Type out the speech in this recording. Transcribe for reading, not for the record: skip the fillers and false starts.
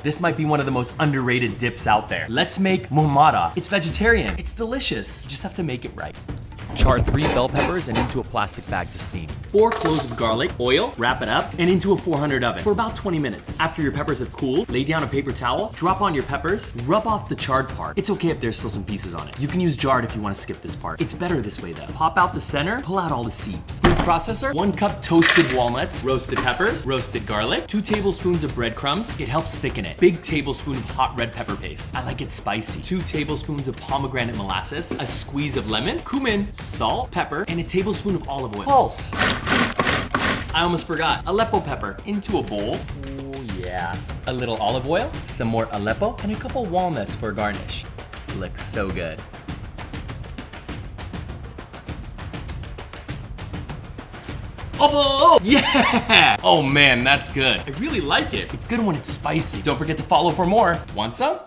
This might be one of the most underrated dips out there. Let's make Muhammara. It's vegetarian. It's delicious. You just have to make it right. Char 3 bell peppers and into a plastic bag to steam. 4 cloves of garlic, oil, wrap it up, and into a 400 oven for about 20 minutes. After your peppers have cooled, lay down a paper towel, drop on your peppers, rub off the charred part. It's okay if there's still some pieces on it. You can use jarred if you want to skip this part. It's better this way though. Pop out the center, pull out all the seeds. Food processor, 1 cup toasted walnuts, roasted peppers, roasted garlic, 2 tablespoons of breadcrumbs. It helps thicken it. Big tablespoon of hot red pepper paste. I like it spicy. 2 tablespoons of pomegranate molasses, a squeeze of lemon, cumin, salt, pepper, and a tablespoon of olive oil. Pulse. I almost forgot. Aleppo pepper into a bowl. Oh yeah. A little olive oil, some more aleppo, and a couple walnuts for a garnish. Looks so good. Abowww! Yeah! Oh man, that's good. I really like it. It's good when it's spicy. Don't forget to follow for more. Want some?